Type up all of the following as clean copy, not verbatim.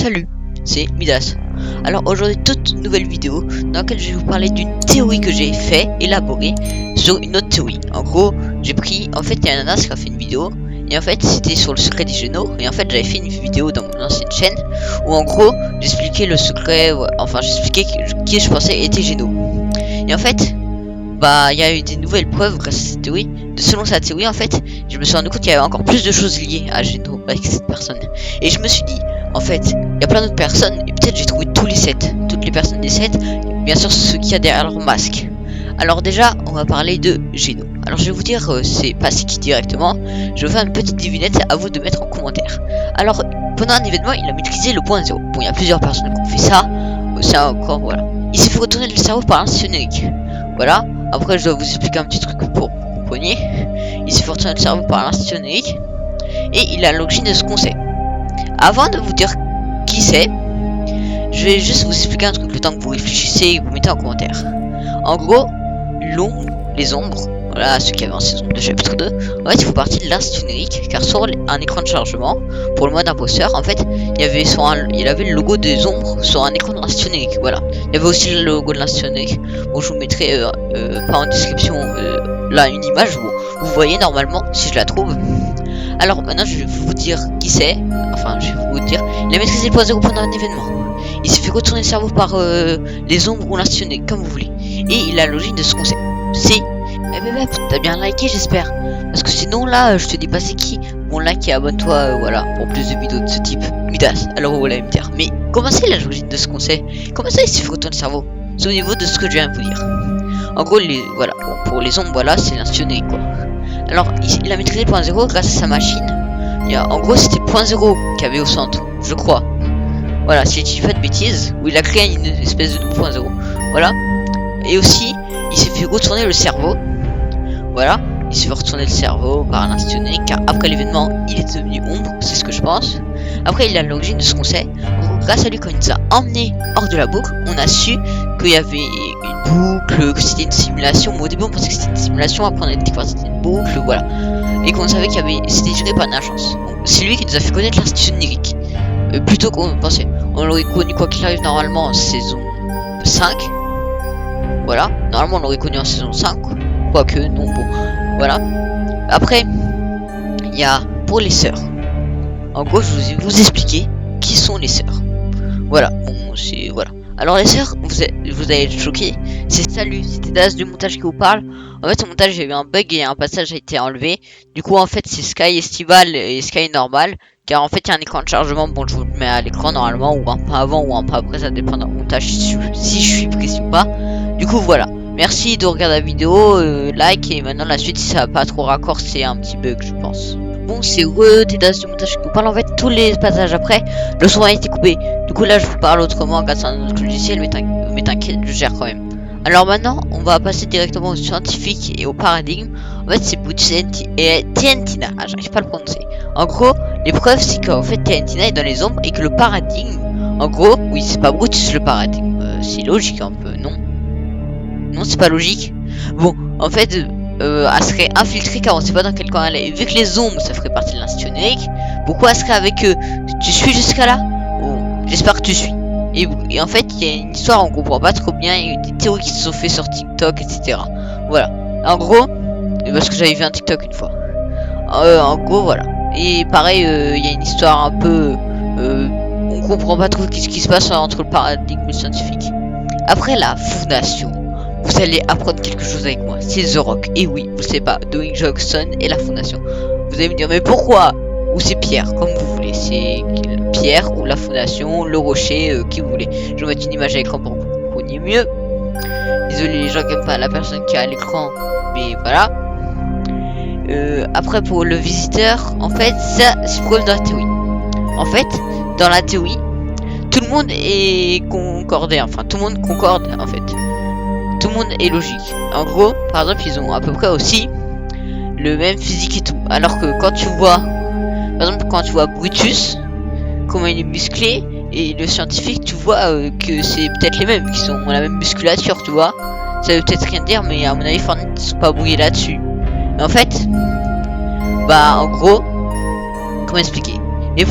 Salut, c'est Midas. Alors aujourd'hui, toute nouvelle vidéo dans laquelle je vais vous parler d'une théorie que j'ai élaborée sur une autre théorie. En gros, j'ai pris, en fait, il y a un nanas qui a fait une vidéo et en fait, c'était sur le secret des génaux. Et en fait, j'avais fait une vidéo dans mon ancienne chaîne où en gros, j'expliquais le secret, enfin, j'expliquais qui je pensais était génaux. Et en fait, bah, il y a eu des nouvelles preuves grâce à cette théorie. Selon sa théorie, en fait, je me suis rendu compte qu'il y avait encore plus de choses liées à Géno avec cette personne. Et je me suis dit, en fait, il y a plein d'autres personnes, et peut-être j'ai trouvé tous les 7, toutes les personnes des 7, bien sûr ceux qu'il y a derrière leur masque. Alors déjà, on va parler de Géno. Alors je vais vous dire, c'est pas c'est qui directement. Je vais vous faire une petite devinette, à vous de mettre en commentaire. Alors, pendant un événement, il a maîtrisé le point 0. Bon, il y a plusieurs personnes qui ont fait ça. C'est encore, voilà. Il s'est fait retourner le cerveau par un générique. Voilà. Après, je dois vous expliquer un petit truc pour que vous compreniez. Il s'est fait retourner le cerveau par un générique. Et il a l'origine de ce qu'on sait. Avant de vous dire qui c'est, je vais juste vous expliquer un truc le temps que vous réfléchissez et que vous mettez en commentaire. En gros, les ombres, voilà ceux qui avaient en saison de chapitre 2, en fait ils font partie de l'Ars générique, car sur un écran de chargement, pour le mode imposteur, en fait, il y avait le logo des ombres sur un écran de l'Ars générique, voilà. Il y avait aussi le logo de l'Ars générique. Bon, je vous mettrai pas en description là une image, bon, vous voyez normalement si je la trouve. Alors maintenant je vais vous dire qui c'est, enfin je vais vous dire, il a maîtrisé le point 0 pendant un événement. Il s'est fait retourner le cerveau par les ombres ou l'institut, comme vous voulez. Et il a l'origine de ce qu'on sait. C'est... t'as bien liké j'espère. Parce que sinon là, je te dis pas c'est qui. Bon, like et abonne-toi, voilà, pour plus de vidéos de ce type. Midas, alors vous allez me dire, mais comment c'est l'origine de ce qu'on sait? Comment ça il s'est fait retourner le cerveau? C'est au niveau de ce que je viens de vous dire. En gros, voilà, bon, pour les ombres, voilà, c'est l'institut quoi. Alors, il a maîtrisé le point 0 grâce à sa machine. En gros, c'était le point 0 qu'il y avait au centre, je crois. Voilà, si je dis pas de bêtises, où il a créé une espèce de nouveau point 0. Voilà. Et aussi, il s'est fait retourner le cerveau. Voilà. Il s'est fait retourner le cerveau par un institut, car après l'événement, il est devenu ombre, c'est ce que je pense. Après, il a l'origine de ce qu'on sait. Grâce à lui, quand il nous a emmené hors de la boucle, on a su qu'il y avait une boucle, que c'était une simulation. Mais au début, on pensait que c'était une simulation, après on a découvert que c'était une boucle, voilà. Et qu'on savait qu'il y avait, c'était géré par une agence. C'est lui qui nous a fait connaître l'institut numérique. Plutôt qu'on pensait. On l'aurait connu quoi qu'il arrive normalement en saison 5. Voilà. Normalement on l'aurait connu en saison 5. Quoique, non, bon. Voilà. Après, il y a pour les sœurs. En gros, je vais vous expliquer qui sont les sœurs. Voilà. Bon, c'est... Voilà. Alors les sœurs, vous allez être choqués. C'est salut, c'était Das du montage qui vous parle. En fait, au montage, il y a eu un bug et un passage a été enlevé. Du coup, en fait, c'est Sky Estival et Sky Normal. Car en fait, il y a un écran de chargement. Bon, je vous le mets à l'écran normalement, ou un pas avant ou un pas après, ça dépend d'un montage si je suis précis ou pas. Du coup, voilà. Merci de regarder la vidéo, like, et maintenant la suite, si ça va pas trop raccord, c'est un petit bug, je pense. Bon, c'est Das du montage qui vous parle. En fait, tous les passages après, le son a été coupé. Du coup, là, je vous parle autrement grâce à un autre logiciel, mais t'inquiète, je gère quand même. Alors maintenant, on va passer directement au scientifique et au paradigme. En fait, c'est Butch et Tientina. Ah, j'arrive pas à le prononcer. En gros, les preuves, c'est qu'en fait, Tientina est dans les ombres et que le paradigme, en gros, oui, c'est pas Brutus le paradigme. C'est logique un peu, non? Non, c'est pas logique. Bon, en fait, elle serait infiltrée car on sait pas dans quel camp elle est. Vu que les ombres, ça ferait partie de l'institut numérique, pourquoi elle serait avec eux? Tu suis jusqu'à là? Bon, j'espère que tu suis. Et en fait, il y a une histoire, on comprend pas trop bien, il y a eu des théories qui se sont faites sur TikTok, etc. Voilà. En gros, parce que j'avais vu un TikTok une fois. En gros, voilà. Et pareil, il y a une histoire un peu... on comprend pas trop ce qui se passe entre le paradigme scientifique. Après la fondation, vous allez apprendre quelque chose avec moi. C'est The Rock. Et oui, vous savez pas, Dwayne Johnson et la fondation. Vous allez me dire, mais pourquoi? Ou c'est Pierre, comme vous voulez. C'est Pierre ou la fondation, le rocher, qui vous voulez. Je vais vous mettre une image à l'écran pour que vous compreniez mieux. Désolé les gens qui aiment pas la personne qui est à l'écran, mais voilà. Après pour le visiteur, en fait, ça c'est preuve de la théorie. En fait, dans la théorie, tout le monde est concordé. Enfin, tout le monde concorde en fait. Tout le monde est logique. En gros, par exemple, ils ont à peu près aussi le même physique et tout. Alors que quand tu vois, par exemple, quand tu vois Brutus, comment il est musclé, et le scientifique, tu vois que c'est peut-être les mêmes, qui ont la même musculature, tu vois. Ça veut peut-être rien dire, mais à mon avis, Fortnite ne sont pas brouillés là-dessus. Mais en fait, bah, en gros, comment expliquer? Mais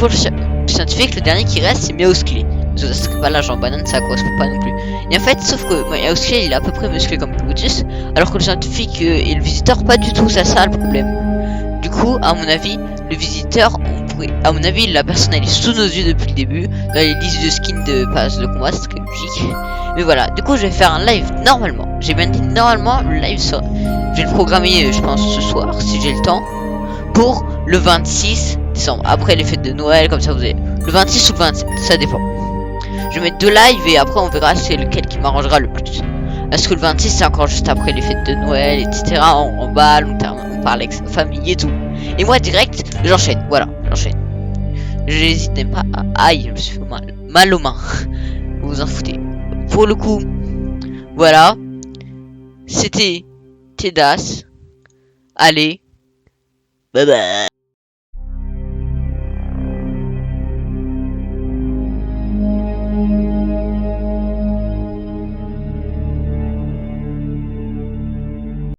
scientifique, le dernier qui reste, c'est Meowsclé. Parce que ça serait pas l'âge en banane, ça correspond pas non plus. Et en fait, sauf que Meowsclé, il est à peu près musclé comme Brutus, alors que le scientifique et le visiteur, pas du tout, c'est ça le problème. Du coup, à mon avis, le visiteur, à mon avis, la personne elle est sous nos yeux depuis le début. Dans les listes de skins de passe de combat, c'est très logique. Mais voilà, du coup, je vais faire un live normalement. J'ai bien dit normalement, le live sera. Je vais le programmer, je pense, ce soir, si j'ai le temps, pour le 26 décembre. Après les fêtes de Noël, comme ça vous avez. Le 26 ou le 27, ça dépend. Je vais mettre 2 lives et après on verra c'est lequel qui m'arrangera le plus. Parce que le 26 c'est encore juste après les fêtes de Noël, etc. On balle, on parle avec sa famille et tout. Et moi direct, j'enchaîne. Voilà, j'enchaîne. J'hésite même pas à... Aïe, je me suis fait mal aux mains. Vous vous en foutez. Pour le coup, voilà. C'était Tedas. Allez. Bye bye.